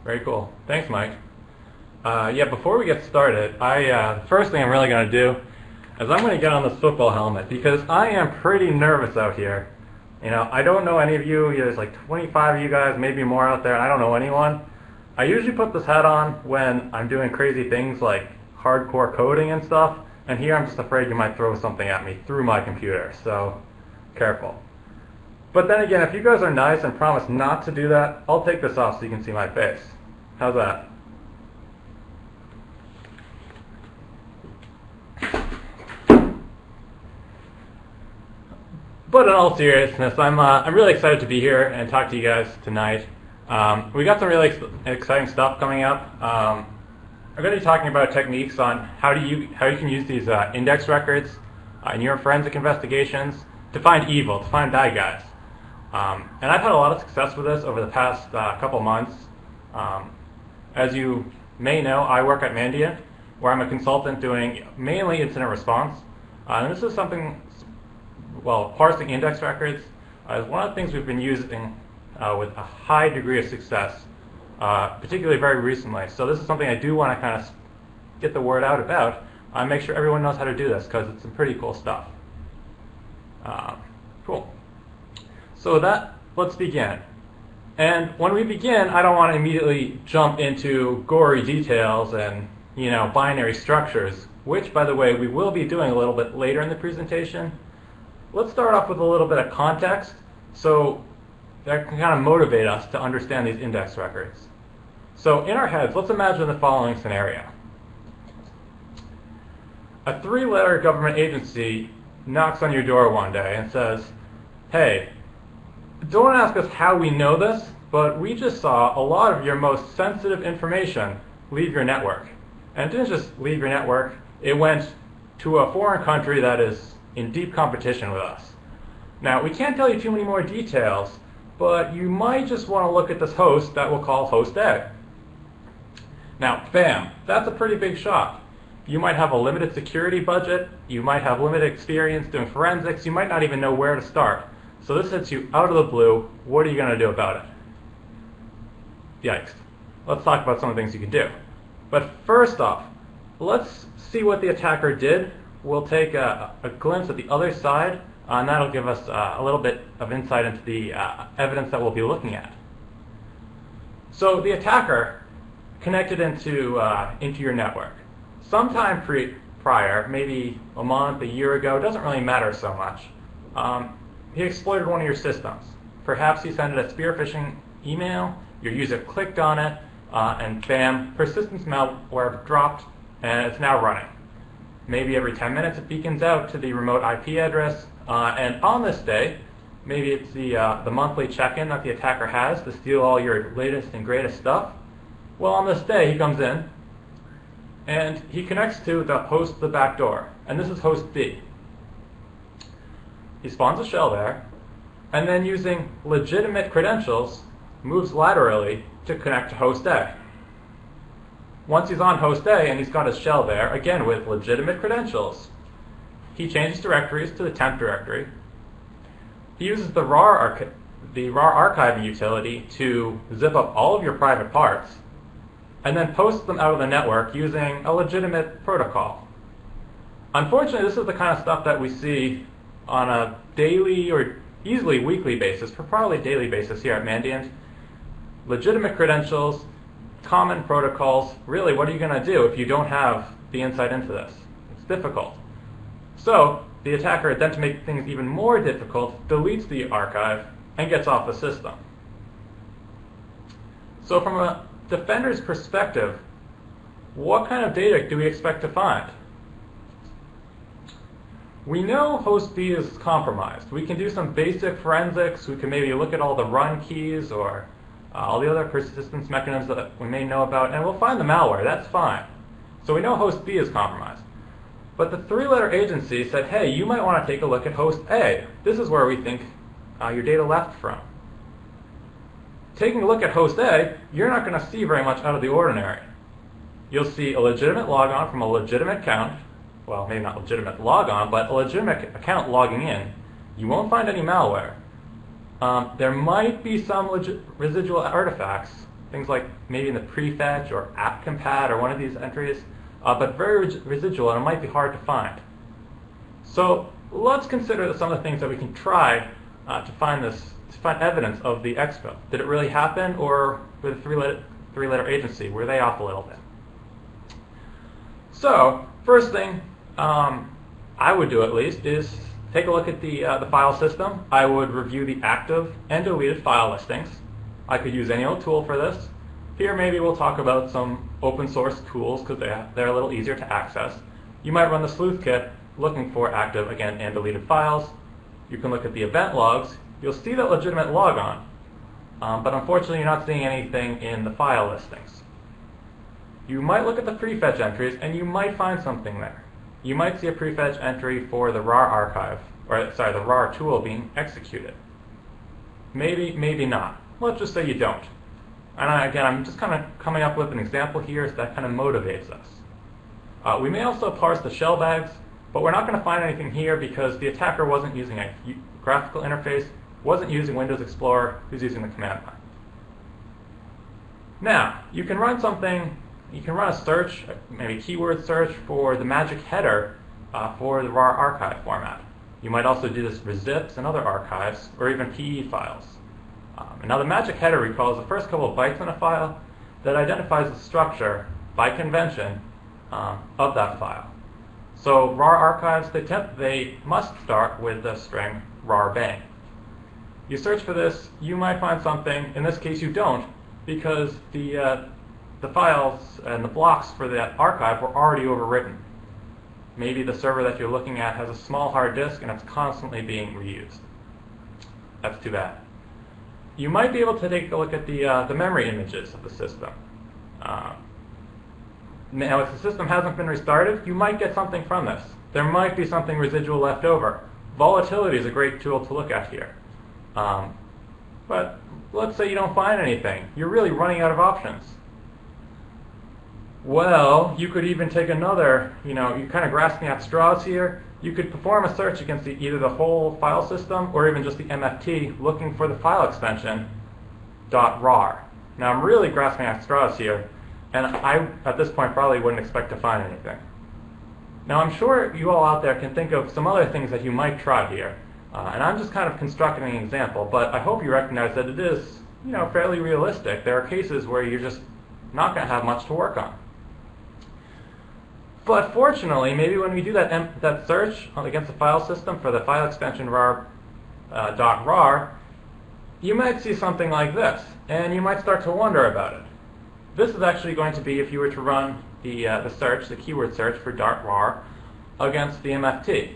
Very cool. Thanks, Mike. Yeah, before we get started, the first thing I'm really going to do is I'm going to get on this football helmet because I am pretty nervous out here. You know, I don't know any of you. There's like 25 of you guys, maybe more out there, and I don't know anyone. I usually put this hat on when I'm doing crazy things like hardcore coding and stuff, and here I'm just afraid you might throw something at me through my computer, so careful. But then again, if you guys are nice and promise not to do that, I'll take this off so you can see my face. How's that? But in all seriousness, I'm really excited to be here and talk to you guys tonight. We got some really exciting stuff coming up. I'm going to be talking about techniques on how you can use these index records in your forensic investigations to find evil, to find bad guys. And I've had a lot of success with this over the past couple months. As you may know, I work at Mandiant, where I'm a consultant doing mainly incident response. And this is something, well, parsing index records is one of the things we've been using with a high degree of success, particularly very recently. So this is something I do want to kind of get the word out about, make sure everyone knows how to do this, because it's some pretty cool stuff. Cool. So with that, let's begin. And when we begin, I don't want to immediately jump into gory details and, you know, binary structures, which, by the way, we will be doing a little bit later in the presentation. Let's start off with a little bit of context, so that can kind of motivate us to understand these index records. So in our heads, let's imagine the following scenario. A 3-letter government agency knocks on your door one day and says, hey, don't ask us how we know this, but we just saw a lot of your most sensitive information leave your network. And it didn't just leave your network, it went to a foreign country that is in deep competition with us. Now, we can't tell you too many more details, but you might just want to look at this host that we'll call host A. Now, bam, that's a pretty big shot. You might have a limited security budget, you might have limited experience doing forensics, you might not even know where to start. So this hits you out of the blue. What are you going to do about it? Yikes. Let's talk about some of the things you can do. But first off, let's see what the attacker did. We'll take a glimpse at the other side, and that'll give us a little bit of insight into the evidence that we'll be looking at. So the attacker connected into your network. Sometime prior, maybe a month, a year ago, doesn't really matter so much. He exploited one of your systems. Perhaps he sent a spear phishing email, your user clicked on it, and bam, persistence malware dropped, and it's now running. Maybe every 10 minutes it beacons out to the remote IP address, and on this day, maybe it's the monthly check-in that the attacker has to steal all your latest and greatest stuff. Well, on this day, he comes in, and he connects to the host, the back door, and this is host B. He spawns a shell there, and then using legitimate credentials, moves laterally to connect to host A. Once he's on host A and he's got his shell there, again with legitimate credentials, he changes directories to the temp directory. He uses the RAR archiving utility to zip up all of your private parts, and then posts them out of the network using a legitimate protocol. Unfortunately, this is the kind of stuff that we see on a daily or easily weekly basis, probably daily basis here at Mandiant. Legitimate credentials, common protocols. Really, what are you going to do if you don't have the insight into this? It's difficult. So the attacker, then to make things even more difficult, deletes the archive and gets off the system. So from a defender's perspective, what kind of data do we expect to find? We know host B is compromised. We can do some basic forensics. We can maybe look at all the run keys or all the other persistence mechanisms that we may know about, and we'll find the malware. That's fine. So we know host B is compromised. But the 3-letter agency said, hey, you might want to take a look at host A. This is where we think your data left from. Taking a look at host A, you're not going to see very much out of the ordinary. You'll see a legitimate logon from a legitimate account. Well, maybe not legitimate logon, but a legitimate account logging in. You won't find any malware. There might be some residual artifacts, things like maybe in the prefetch or app.compat or one of these entries, but very residual, and it might be hard to find. So let's consider some of the things that we can try to find evidence of the exfil. Did it really happen, or with a three-letter agency, were they off a little bit? So first thing I would do, at least, is take a look at the file system. I would review the active and deleted file listings. I could use any old tool for this. Here maybe we'll talk about some open source tools because they're a little easier to access. You might run the sleuth kit looking for active, again, and deleted files. You can look at the event logs. You'll see that legitimate logon, but unfortunately you're not seeing anything in the file listings. You might look at the prefetch entries and you might find something there. You might see a prefetch entry for the RAR archive, or sorry, the RAR tool being executed. Maybe, maybe not. Let's just say you don't. And again, I'm just kind of coming up with an example here so that kind of motivates us. We may also parse the shell bags, but we're not going to find anything here because the attacker wasn't using a graphical interface, wasn't using Windows Explorer, he was using the command line. Now, you can run a search, maybe a keyword search for the magic header for the RAR archive format. You might also do this for zips and other archives, or even PE files. And now the magic header recalls the first couple of bytes in a file that identifies the structure, by convention, of that file. So RAR archives, they must start with the string RAR bang. You search for this, you might find something. In this case, you don't, because the files and the blocks for that archive were already overwritten. Maybe the server that you're looking at has a small hard disk and it's constantly being reused. That's too bad. You might be able to take a look at the memory images of the system. Now, if the system hasn't been restarted, you might get something from this. There might be something residual left over. Volatility is a great tool to look at here. But let's say you don't find anything. You're really running out of options. Well, you could even take another, you're kind of grasping at straws here. You could perform a search against either the whole file system or even just the MFT, looking for the file extension .rar. Now, I'm really grasping at straws here, and I, at this point, probably wouldn't expect to find anything. Now, I'm sure you all out there can think of some other things that you might try here, and I'm just kind of constructing an example, but I hope you recognize that it is, fairly realistic. There are cases where you're just not going to have much to work on. But fortunately, maybe when we do that search against the file system for the file extension rar, .rar, you might see something like this, and you might start to wonder about it. This is actually going to be if you were to run the search, the keyword search for .rar against the MFT.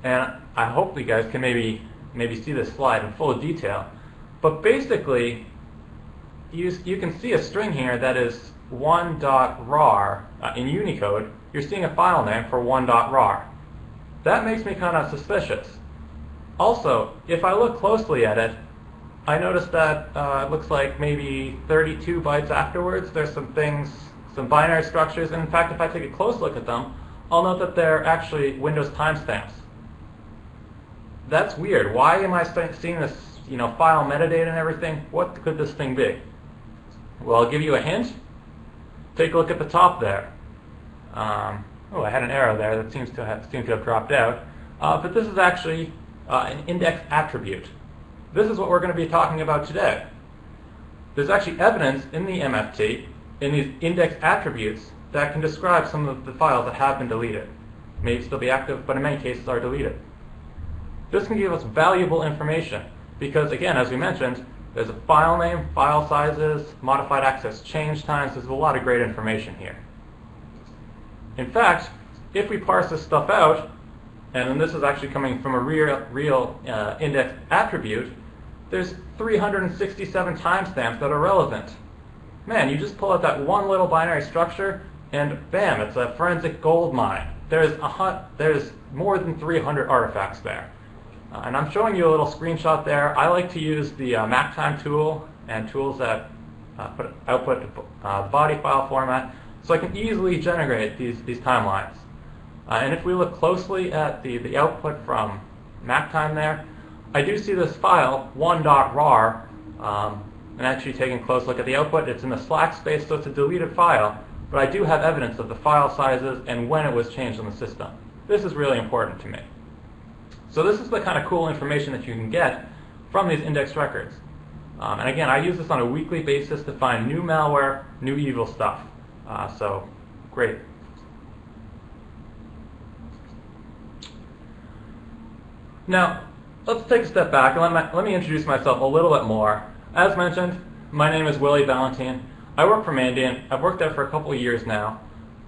And I hope you guys can maybe see this slide in full detail. But basically, you can see a string here that is 1.rar in Unicode. You're seeing a file name for 1.rar. That makes me kind of suspicious. Also, if I look closely at it, I notice that it looks like maybe 32 bytes afterwards, there's some things, some binary structures, and in fact, if I take a close look at them, I'll note that they're actually Windows timestamps. That's weird. Why am I seeing this, file metadata and everything? What could this thing be? Well, I'll give you a hint. Take a look at the top there. Oh, I had an arrow there that seems to have dropped out. But this is actually an index attribute. This is what we're going to be talking about today. There's actually evidence in the MFT, in these index attributes, that can describe some of the files that have been deleted. May still be active, but in many cases are deleted. This can give us valuable information because, again, as we mentioned, there's a file name, file sizes, modified access change times. There's a lot of great information here. In fact, if we parse this stuff out, and then this is actually coming from a real index attribute, there's 367 timestamps that are relevant. Man, you just pull out that one little binary structure, and bam, it's a forensic gold mine. There's more than 300 artifacts there. And I'm showing you a little screenshot there. I like to use the MacTime tool and tools that output the body file format, so I can easily generate these timelines. And if we look closely at the output from MacTime there, I do see this file, 1.rar, and actually taking a close look at the output. It's in the slack space, so it's a deleted file, but I do have evidence of the file sizes and when it was changed on the system. This is really important to me. So this is the kind of cool information that you can get from these index records. And again, I use this on a weekly basis to find new malware, new evil stuff. So great. Now, let's take a step back and let me introduce myself a little bit more. As mentioned, my name is Willi Ballenthin. I work for Mandiant. I've worked there for a couple of years now.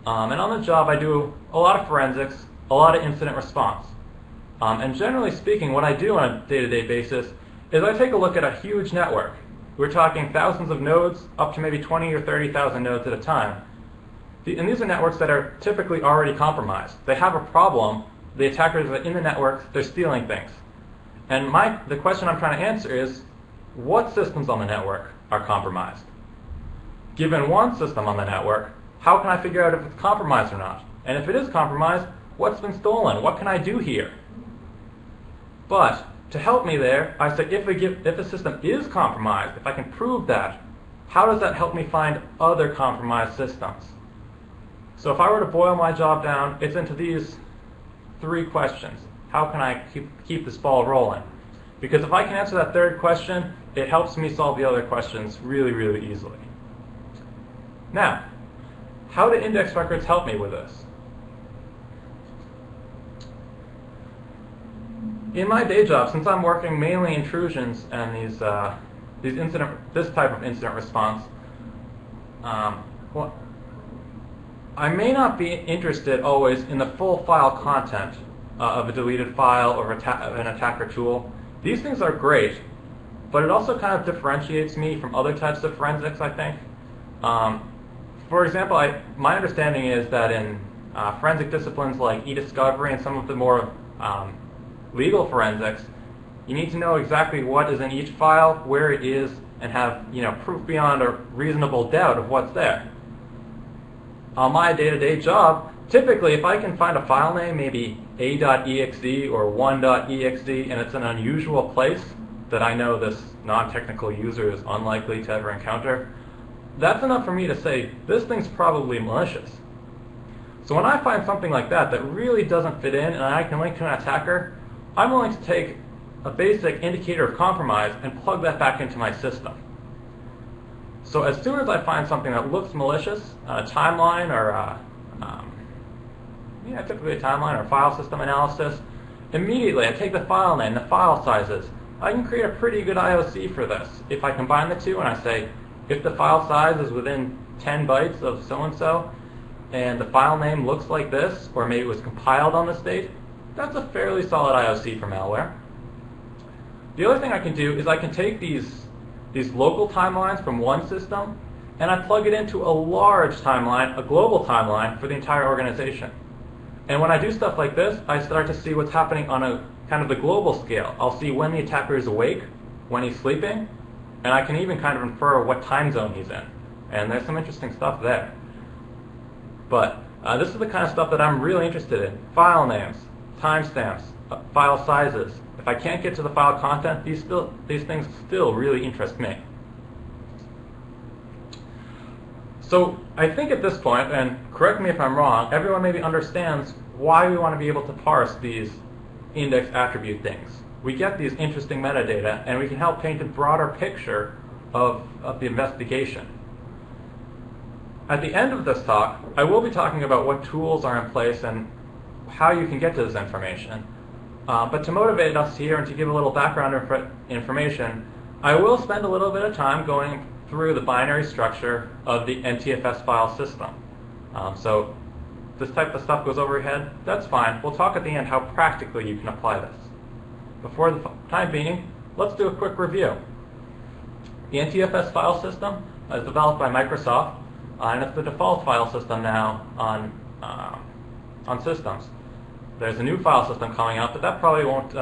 And on the job, I do a lot of forensics, a lot of incident response. And generally speaking, what I do on a day-to-day basis is I take a look at a huge network. We're talking thousands of nodes, up to maybe 20 or 30,000 nodes at a time. And these are networks that are typically already compromised. They have a problem. The attackers are in the network. They're stealing things. And the question I'm trying to answer is, what systems on the network are compromised? Given one system on the network, how can I figure out if it's compromised or not? And if it is compromised, what's been stolen? What can I do here? But to help me there, I said, if a system is compromised, if I can prove that, how does that help me find other compromised systems? So if I were to boil my job down, it's into these three questions. How can I keep this ball rolling? Because if I can answer that third question, it helps me solve the other questions really, really easily. Now, how do index records help me with this? In my day job, since I'm working mainly intrusions and this type of incident response, well, I may not be interested always in the full file content of a deleted file or an attacker tool. These things are great, but it also kind of differentiates me from other types of forensics, I think. For example, my understanding is that in forensic disciplines like e-discovery and some of the more legal forensics, you need to know exactly what is in each file, where it is, and have proof beyond a reasonable doubt of what's there. On my day-to-day job, typically if I can find a file name, maybe a.exe or 1.exe, and it's an unusual place that I know this non-technical user is unlikely to ever encounter, that's enough for me to say, this thing's probably malicious. So when I find something like that that really doesn't fit in and I can link to an attacker, I'm willing to take a basic indicator of compromise and plug that back into my system. So as soon as I find something that looks malicious, a timeline or typically a timeline or file system analysis, immediately I take the file name, the file sizes. I can create a pretty good IOC for this. If I combine the two and I say, if the file size is within 10 bytes of so-and-so, and the file name looks like this, or maybe it was compiled on this date, that's a fairly solid IOC for malware. The other thing I can do is I can take these local timelines from one system, and I plug it into a large timeline, a global timeline for the entire organization. And when I do stuff like this, I start to see what's happening on a kind of the global scale. I'll see when the attacker is awake, when he's sleeping, and I can even kind of infer what time zone he's in. And there's some interesting stuff there. But this is the kind of stuff that I'm really interested in. File names, timestamps, file sizes. If I can't get to the file content, these things still really interest me. So I think at this point, and correct me if I'm wrong, everyone maybe understands why we want to be able to parse these index attribute things. We get these interesting metadata, and we can help paint a broader picture of the investigation. At the end of this talk, I will be talking about what tools are in place and how you can get to this information. But to motivate us here and to give a little background information, I will spend a little bit of time going through the binary structure of the NTFS file system. So this type of stuff goes over your head, that's fine. We'll talk at the end how practically you can apply this. Before the time being, let's do a quick review. The NTFS file system is developed by Microsoft, and it's the default file system now on systems. There's a new file system coming out, but that probably won't,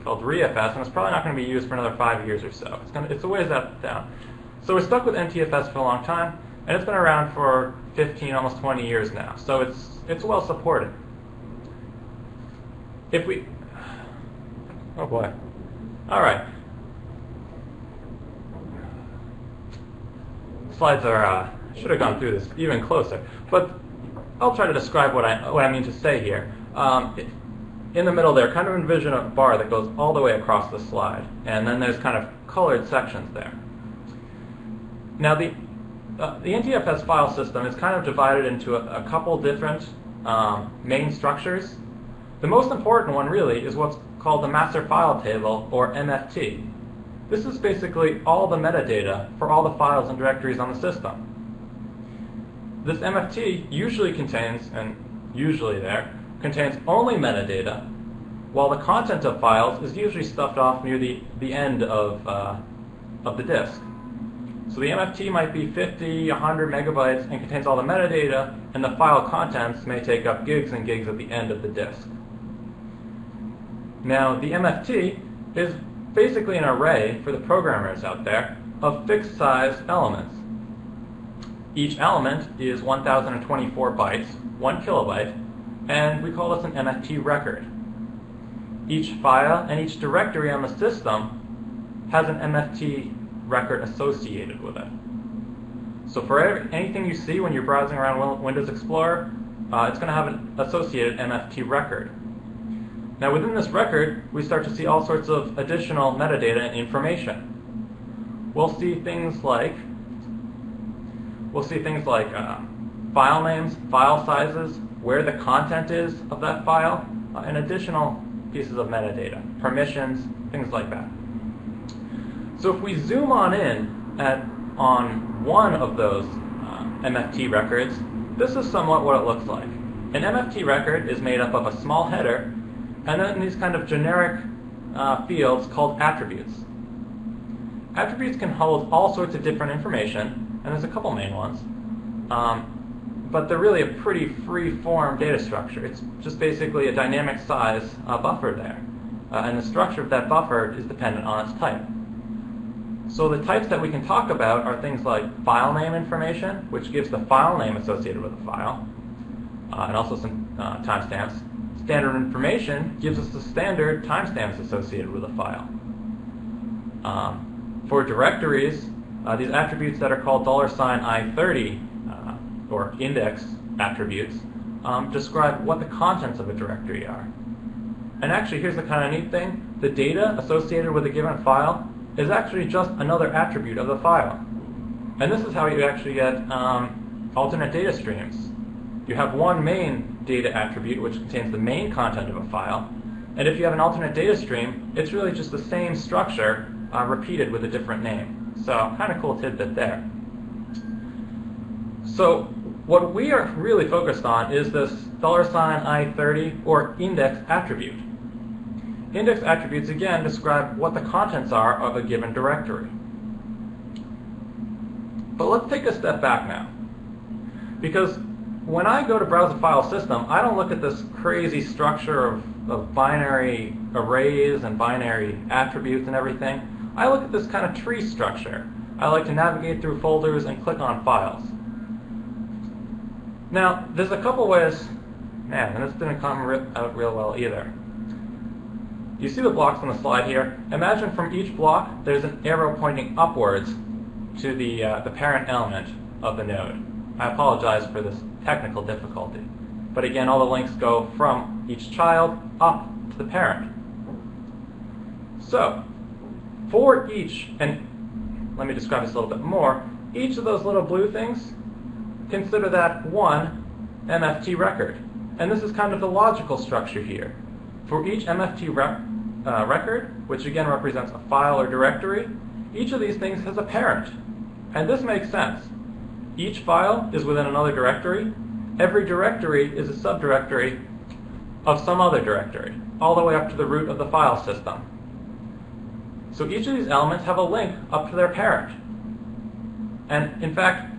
called ReFS, and it's probably not going to be used for another 5 years or so. It's a ways down. So we're stuck with NTFS for a long time, and it's been around for 15, almost 20 years now. So it's well supported. Oh boy. All right. slides are, should have gone through this even closer, but I'll try to describe what I mean to say here. In the middle there, kind of envision a bar that goes all the way across the slide, and then there's kind of colored sections there. Now the NTFS file system is kind of divided into a couple different main structures. The most important one really is what's called the master file table, or MFT. This is basically all the metadata for all the files and directories on the system. This MFT usually contains, and usually there, contains only metadata, while the content of files is usually stuffed off near the end of the disk. So the MFT might be 50, 100 megabytes and contains all the metadata, and the file contents may take up gigs and gigs at the end of the disk. Now the MFT is basically an array for the programmers out there of fixed size elements. Each element is 1024 bytes, 1 kilobyte, and we call this an MFT record. Each file and each directory on the system has an MFT record associated with it. So for anything you see when you're browsing around Windows Explorer, it's going to have an associated MFT record. Now within this record, we start to see all sorts of additional metadata and information. We'll see things like file names, file sizes, where the content is of that file, and additional pieces of metadata, permissions, things like that. So if we zoom on in on one of those MFT records, this is somewhat what it looks like. An MFT record is made up of a small header and then these kind of generic fields called attributes. Attributes can hold all sorts of different information, and there's a couple main ones, but they're really a pretty free-form data structure. It's just basically a dynamic size buffer there, and the structure of that buffer is dependent on its type. So the types that we can talk about are things like file name information, which gives the file name associated with the file, and also some timestamps. Standard information gives us the standard timestamps associated with a file. For directories, these attributes that are called $I30 or index attributes describe what the contents of a directory are. And actually, here's the kind of neat thing. The data associated with a given file is actually just another attribute of the file. And this is how you actually get alternate data streams. You have one main data attribute which contains the main content of a file, and if you have an alternate data stream, it's really just the same structure repeated with a different name. So kind of cool tidbit there. So what we are really focused on is this $I30 or index attribute. Index attributes again describe what the contents are of a given directory. But let's take a step back now, because when I go to browse a file system, I don't look at this crazy structure of binary arrays and binary attributes and everything. I look at this kind of tree structure. I like to navigate through folders and click on files. Now, there's a couple ways, and this didn't come out real well either. You see the blocks on the slide here? Imagine from each block, there's an arrow pointing upwards to the parent element of the node. I apologize for this technical difficulty. But again, all the links go from each child up to the parent. So, for each, and let me describe this a little bit more, each of those little blue things, consider that one MFT record. And this is kind of the logical structure here. For each MFT record, which again represents a file or directory, each of these things has a parent. And this makes sense. Each file is within another directory. Every directory is a subdirectory of some other directory, all the way up to the root of the file system. So each of these elements have a link up to their parent. And in fact,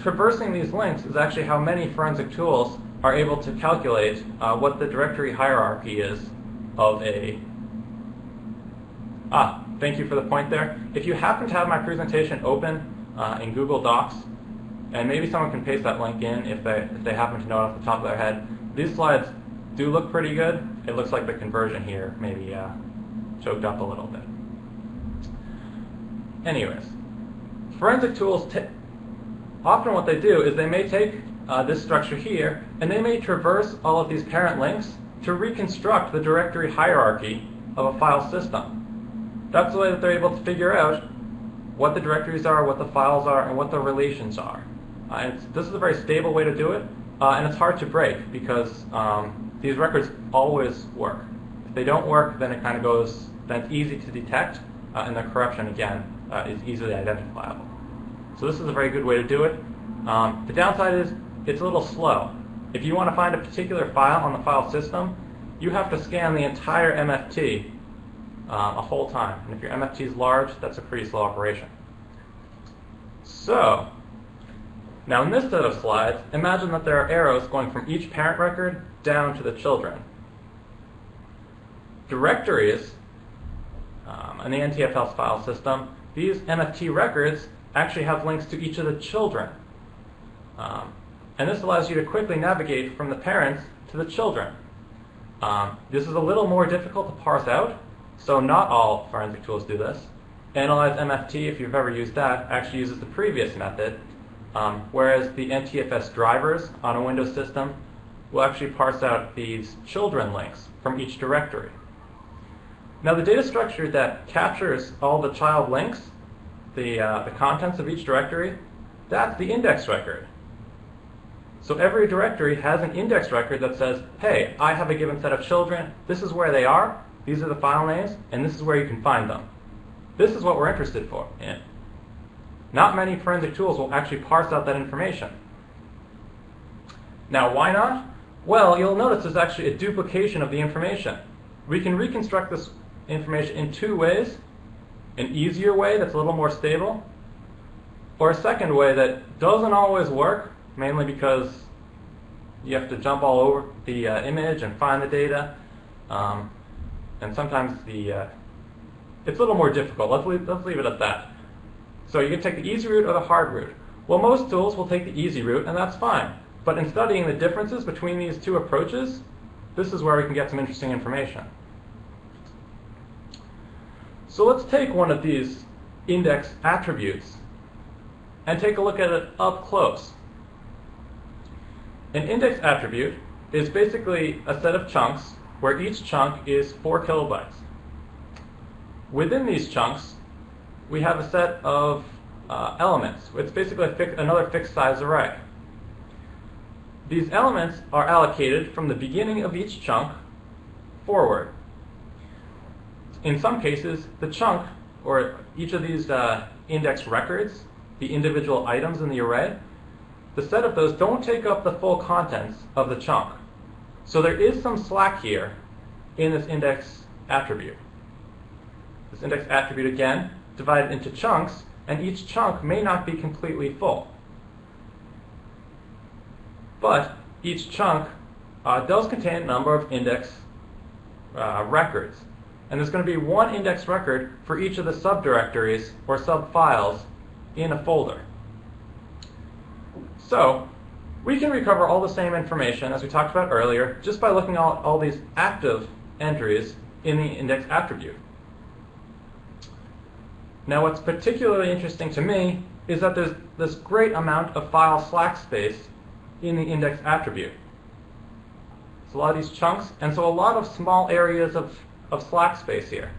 traversing these links is actually how many forensic tools are able to calculate what the directory hierarchy is of a... thank you for the point there. If you happen to have my presentation open in Google Docs, and maybe someone can paste that link in if they happen to know it off the top of their head. These slides do look pretty good. It looks like the conversion here maybe choked up a little bit. Anyways, forensic tools often what they do is they may take this structure here, and they may traverse all of these parent links to reconstruct the directory hierarchy of a file system. That's the way that they're able to figure out what the directories are, what the files are, and what the relations are. This is a very stable way to do it, and it's hard to break because these records always work. If they don't work, then it kind of goes, then it's easy to detect, and the corruption, again, is easily identifiable. So this is a very good way to do it. The downside is it's a little slow. If you want to find a particular file on the file system, you have to scan the entire MFT a whole time. And if your MFT is large, that's a pretty slow operation. So, now in this set of slides, imagine that there are arrows going from each parent record down to the children. Directories in the NTFS file system, these MFT records actually have links to each of the children. And this allows you to quickly navigate from the parents to the children. This is a little more difficult to parse out, so not all forensic tools do this. Analyze MFT, if you've ever used that, actually uses the previous method, whereas the NTFS drivers on a Windows system will actually parse out these children links from each directory. Now the data structure that captures all the child links, the contents of each directory, that's the index record. So every directory has an index record that says, hey, I have a given set of children, this is where they are, these are the file names, and this is where you can find them. This is what we're interested in. Not many forensic tools will actually parse out that information. Now, why not? Well, you'll notice there's actually a duplication of the information. We can reconstruct this information in two ways. An easier way that's a little more stable, or a second way that doesn't always work, mainly because you have to jump all over the image and find the data, and sometimes it's a little more difficult. Let's leave it at that. So you can take the easy route or the hard route. Well, most tools will take the easy route, and that's fine. But in studying the differences between these two approaches, this is where we can get some interesting information. So let's take one of these index attributes and take a look at it up close. An index attribute is basically a set of chunks where each chunk is 4 kilobytes. Within these chunks, we have a set of elements. It's basically another fixed size array. These elements are allocated from the beginning of each chunk forward. In some cases, the chunk, or each of these index records, the individual items in the array, the set of those don't take up the full contents of the chunk. So there is some slack here in this index attribute. This index attribute, again, divided into chunks, and each chunk may not be completely full. But each chunk does contain a number of index records. And there's going to be one index record for each of the subdirectories or subfiles in a folder. So we can recover all the same information as we talked about earlier just by looking at all these active entries in the index attribute. Now what's particularly interesting to me is that there's this great amount of file slack space in the index attribute. It's a lot of these chunks, and so a lot of small areas of slack space here.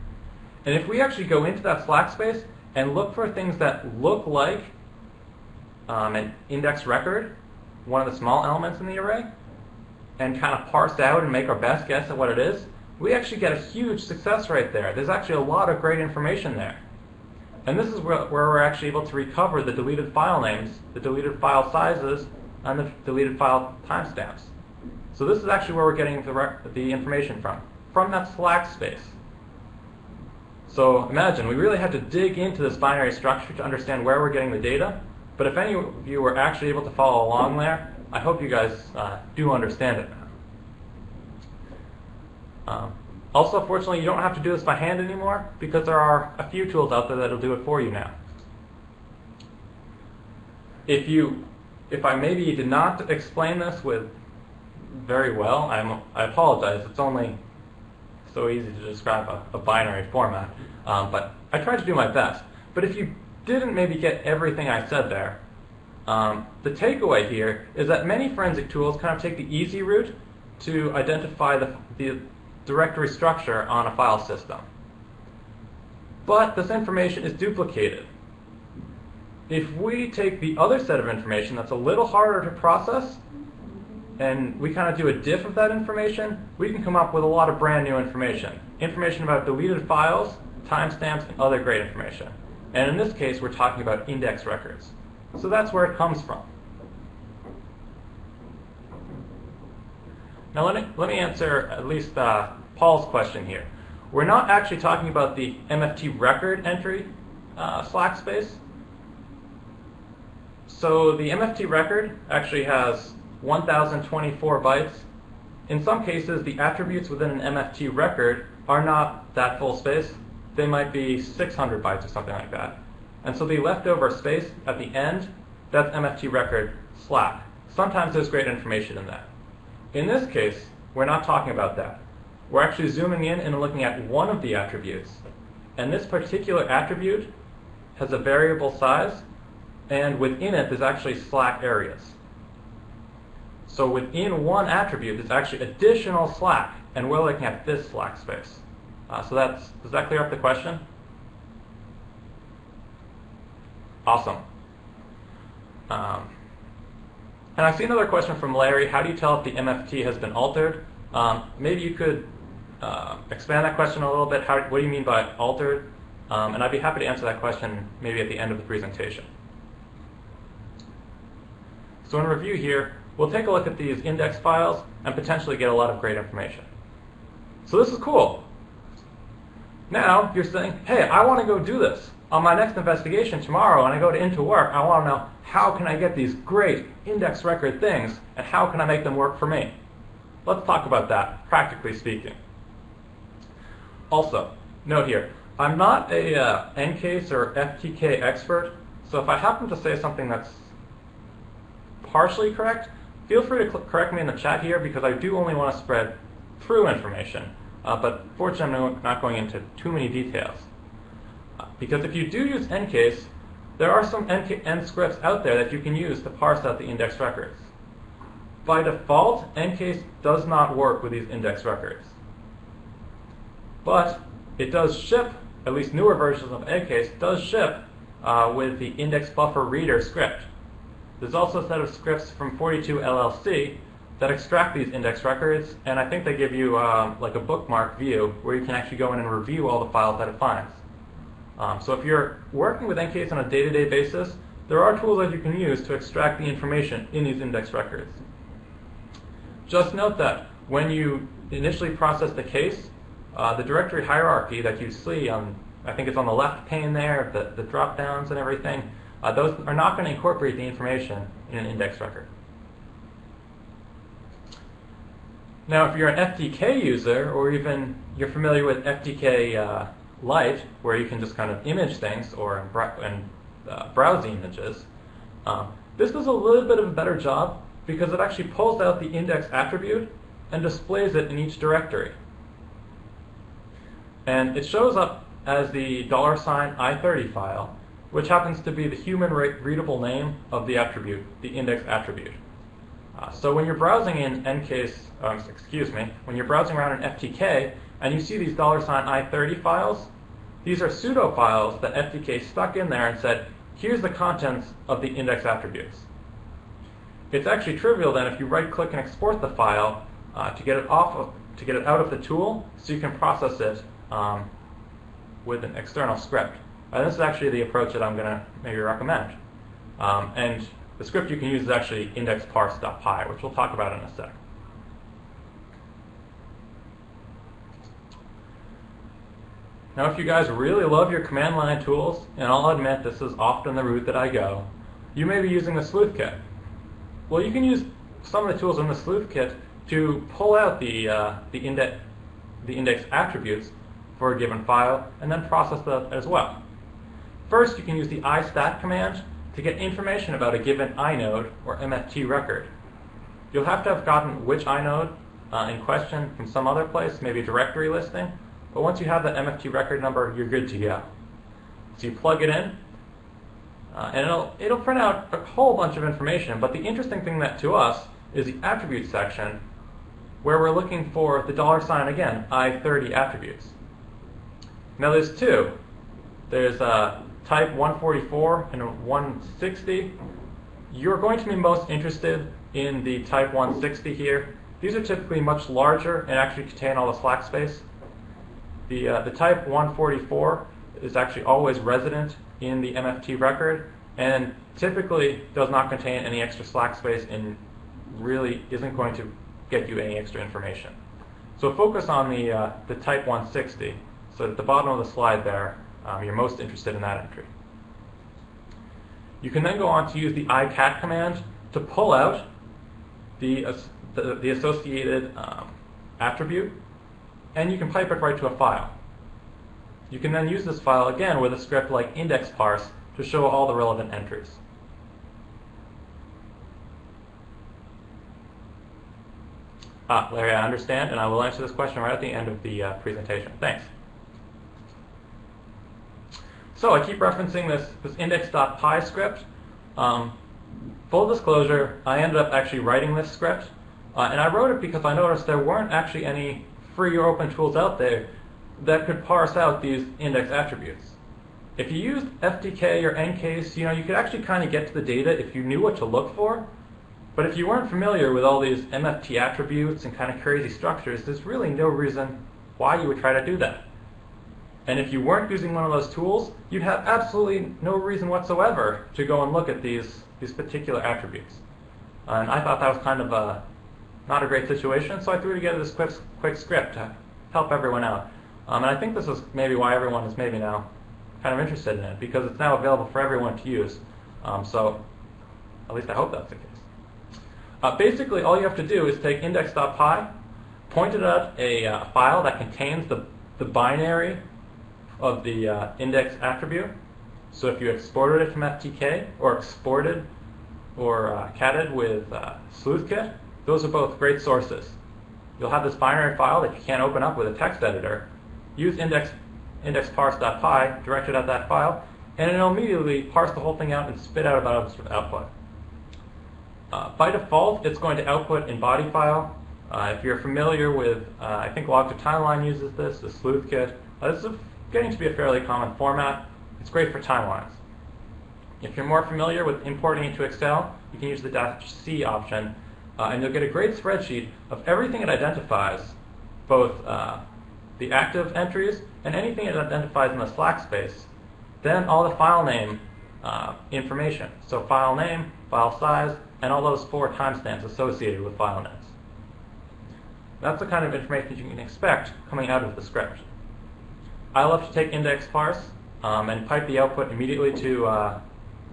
And if we actually go into that slack space and look for things that look like an index record, one of the small elements in the array, and kind of parse out and make our best guess at what it is, we actually get a huge success rate there. There's actually a lot of great information there. And this is where we're actually able to recover the deleted file names, the deleted file sizes, and the deleted file timestamps. So this is actually where we're getting the information from that slack space. So imagine, we really had to dig into this binary structure to understand where we're getting the data. But if any of you were actually able to follow along there, I hope you guys do understand it now. Also, fortunately, you don't have to do this by hand anymore because there are a few tools out there that will do it for you now. If I maybe did not explain this very well, I apologize. It's only so easy to describe a binary format. But I tried to do my best. But if you didn't maybe get everything I said there, The takeaway here is that many forensic tools kind of take the easy route to identify the directory structure on a file system. But this information is duplicated. If we take the other set of information that's a little harder to process, and we kind of do a diff of that information, we can come up with a lot of brand new information. Information about deleted files, timestamps, and other great information. And in this case, we're talking about index records. So that's where it comes from. Now let me answer at least Paul's question here. We're not actually talking about the MFT record entry slack space. So the MFT record actually has 1024 bytes. In some cases, the attributes within an MFT record are not that full space. They might be 600 bytes or something like that. And so the leftover space at the end, that's MFT record slack. Sometimes there's great information in that. In this case, we're not talking about that. We're actually zooming in and looking at one of the attributes. And this particular attribute has a variable size, and within it there's actually slack areas. So within one attribute there's actually additional slack, and we're looking at this slack space. Does that clear up the question? Awesome. And I see another question from Larry. How do you tell if the MFT has been altered? Maybe you could expand that question a little bit. What do you mean by altered? And I'd be happy to answer that question maybe at the end of the presentation. So in review here, we'll take a look at these index files and potentially get a lot of great information. So this is cool. Now you're saying, hey, I want to go do this. On my next investigation tomorrow, when I go into work, I want to know how can I get these great index record things and how can I make them work for me? Let's talk about that, practically speaking. Also, note here, I'm not a NCase or FTK expert, so if I happen to say something that's partially correct, feel free to correct me in the chat here because I do only want to spread true information. But fortunately, I'm not going into too many details. Because if you do use NCase, there are some N scripts out there that you can use to parse out the index records. By default, NCase does not work with these index records. But it does ship, at least newer versions of NCase, does ship with the index buffer reader script. There's also a set of scripts from 42 LLC that extract these index records, and I think they give you like a bookmark view where you can actually go in and review all the files that it finds. So if you're working with NCase on a day-to-day basis, there are tools that you can use to extract the information in these index records. Just note that when you initially process the case, the directory hierarchy that you see on, I think it's on the left pane there, the drop-downs and everything, those are not going to incorporate the information in an index record. Now, if you're an FTK user, or even you're familiar with FTK Lite, where you can just kind of image things or browse images, this does a little bit of a better job because it actually pulls out the index attribute and displays it in each directory. And it shows up as the $I30 file, which happens to be the human readable name of the attribute, the index attribute. So when you're browsing in NCase, when you're browsing around in FTK and you see these $I30 files, these are pseudo files that FTK stuck in there and said, here's the contents of the index attributes. It's actually trivial then if you right-click and export the file to get it out of the tool, so you can process it with an external script. And this is actually the approach that I'm going to maybe recommend. And the script you can use is actually IndexParse.py, which we'll talk about in a sec. Now, if you guys really love your command line tools, and I'll admit this is often the route that I go, you may be using the sleuth kit. Well, you can use some of the tools in the sleuth kit to pull out the index attributes for a given file and then process that as well. First, you can use the istat command to get information about a given inode or MFT record. You'll have to have gotten which inode in question from some other place, maybe a directory listing, but once you have that MFT record number, you're good to go. So you plug it in, And it'll print out a whole bunch of information, but the interesting thing that to us is the attribute section, where we're looking for the $ again, I30 attributes. Now there's two. There's type 144 and 160. You're going to be most interested in the type 160 here. These are typically much larger and actually contain all the slack space. The type 144 is actually always resident in the MFT record and typically does not contain any extra slack space and really isn't going to get you any extra information. So focus on the type 160. So at the bottom of the slide there, you're most interested in that entry. You can then go on to use the icat command to pull out the associated attribute, and you can pipe it right to a file. You can then use this file again with a script like IndexParse to show all the relevant entries. Larry, I understand, and I will answer this question right at the end of the presentation. Thanks. So I keep referencing this index.py script. Full disclosure, I ended up actually writing this script, and I wrote it because I noticed there weren't actually any free or open tools out there that could parse out these index attributes. If you used FTK or NCase, you could actually kind of get to the data if you knew what to look for. But if you weren't familiar with all these MFT attributes and kind of crazy structures, there's really no reason why you would try to do that. And if you weren't using one of those tools, you'd have absolutely no reason whatsoever to go and look at these particular attributes. And I thought that was kind of not a great situation, so I threw together this quick script to help everyone out. And I think this is maybe why everyone is maybe now kind of interested in it, because it's now available for everyone to use. So at least I hope that's the case. Basically, all you have to do is take index.py, point it at a file that contains the binary of the index attribute. So if you exported it from FTK or exported or catted with sleuthkit, those are both great sources. You'll have this binary file that you can't open up with a text editor. Use IndexParse.py, direct it at that file, and it'll immediately parse the whole thing out and spit out about its output. By default, it's going to output in body file. If you're familiar with, I think Log2Timeline uses this, the sleuthkit. This is getting to be a fairly common format. It's great for timelines. If you're more familiar with importing into Excel, you can use the -C option, and you'll get a great spreadsheet of everything it identifies, both the active entries and anything it identifies in the slack space, then all the file name information. So file name, file size, and all those 4 timestamps associated with file names. That's the kind of information you can expect coming out of the script. I love to take IndexParse and pipe the output immediately to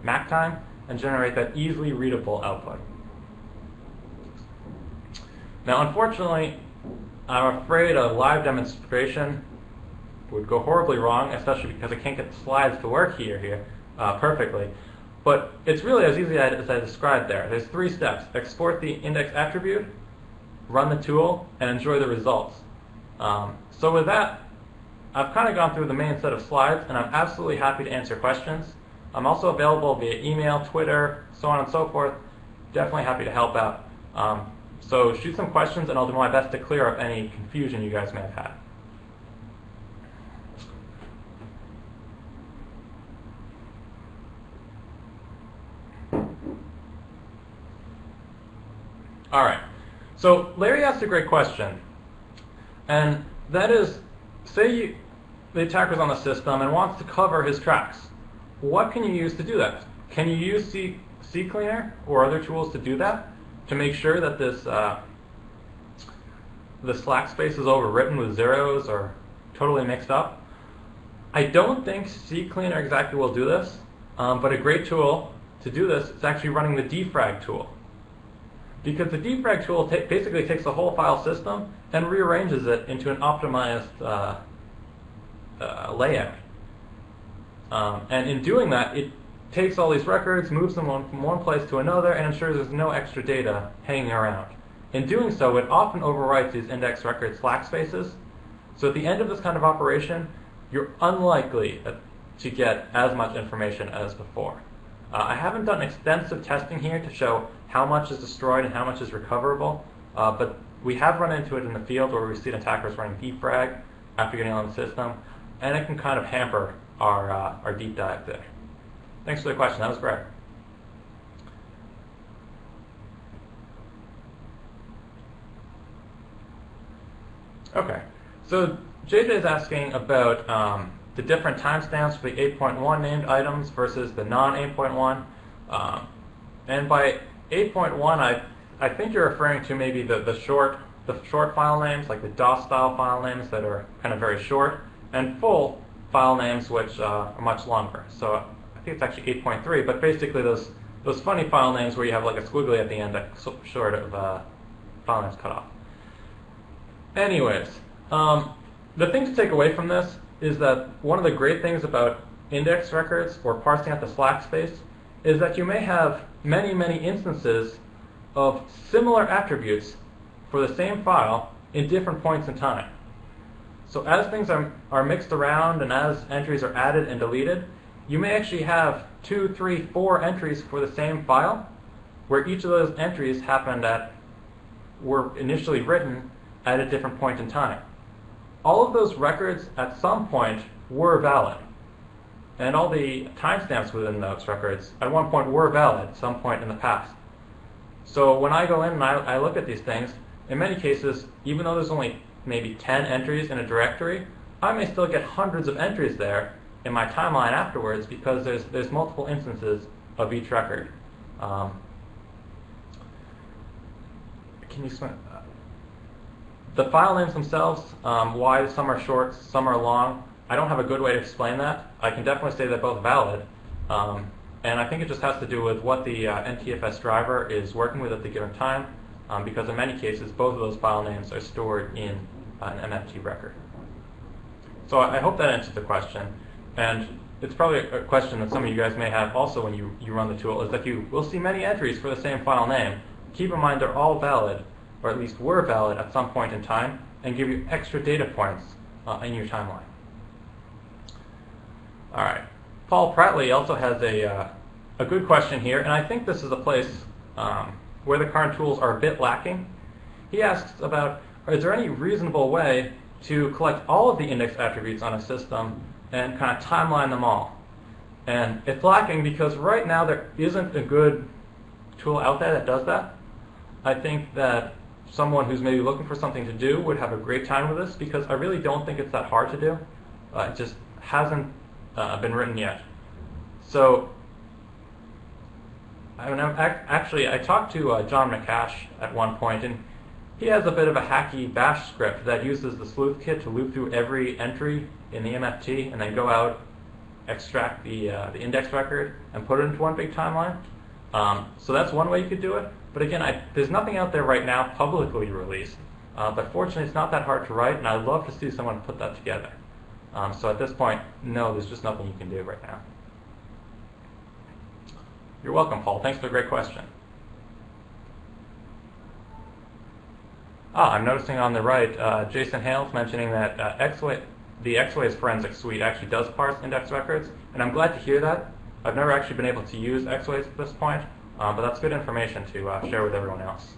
MacTime and generate that easily readable output. Now, unfortunately, I'm afraid a live demonstration would go horribly wrong, especially because I can't get the slides to work here perfectly. But it's really as easy as I described there. There's 3 steps. Export the index attribute, run the tool, and enjoy the results. So with that, I've kind of gone through the main set of slides, and I'm absolutely happy to answer questions. I'm also available via email, Twitter, so on and so forth. Definitely happy to help out. So shoot some questions, and I'll do my best to clear up any confusion you guys may have had. All right. So Larry asked a great question, and that is, say the attacker's on the system and wants to cover his tracks. What can you use to do that? Can you use CCleaner or other tools to do that, to make sure that this the slack space is overwritten with zeros or totally mixed up? I don't think CCleaner exactly will do this, but a great tool to do this is actually running the defrag tool. Because the defrag tool basically takes the whole file system and rearranges it into an optimized layout. And in doing that, it takes all these records, moves them from one place to another, and ensures there's no extra data hanging around. In doing so, it often overwrites these index record slack spaces. So at the end of this kind of operation, you're unlikely to get as much information as before. I haven't done extensive testing here to show how much is destroyed and how much is recoverable, but we have run into it in the field where we've seen attackers running defrag after getting on the system, and it can kind of hamper our deep dive there. Thanks for the question. That was great. Okay, so JJ is asking about the different timestamps for the 8.1 named items versus the non-8.1. And by 8.1, I think you're referring to maybe the short file names, like the DOS style file names that are kind of very short, and full file names which are much longer. So I think it's actually 8.3, but basically those funny file names where you have like a squiggly at the end that short of file names cut off. Anyways, the thing to take away from this is that one of the great things about index records or parsing out the slack space is that you may have many, many instances of similar attributes for the same file in different points in time. So as things are mixed around and as entries are added and deleted, you may actually have 2, 3, 4 entries for the same file where each of those entries were initially written at a different point in time. All of those records at some point were valid. And all the timestamps within those records at one point were valid at some point in the past. So when I go in and I look at these things, in many cases, even though there's only maybe 10 entries in a directory, I may still get hundreds of entries there in my timeline afterwards because there's multiple instances of each record. The file names themselves, why some are short, some are long, I don't have a good way to explain that. I can definitely say they're both valid. And I think it just has to do with what the NTFS driver is working with at the given time, because in many cases, both of those file names are stored in an MFT record. So I hope that answers the question. And it's probably a question that some of you guys may have also when you run the tool, is that you will see many entries for the same file name. Keep in mind they're all valid, or at least were valid at some point in time, and give you extra data points in your timeline. All right. Paul Pratley also has a good question here, and I think this is a place where the current tools are a bit lacking. He asks about, is there any reasonable way to collect all of the index attributes on a system and kind of timeline them all? And it's lacking because right now there isn't a good tool out there that does that. I think that someone who's maybe looking for something to do would have a great time with this because I really don't think it's that hard to do. It just hasn't been written yet. So, I talked to John McCash at one point, and he has a bit of a hacky bash script that uses the sleuth kit to loop through every entry in the MFT and then go out, extract the index record, and put it into one big timeline. So that's one way you could do it. But again, there's nothing out there right now publicly released. But fortunately, it's not that hard to write, and I'd love to see someone put that together. So at this point, no, there's just nothing you can do right now. You're welcome, Paul. Thanks for the great question. I'm noticing on the right, Jason Hale's mentioning that the Xways forensic suite actually does parse index records, and I'm glad to hear that. I've never actually been able to use Xways at this point, but that's good information to share with everyone else.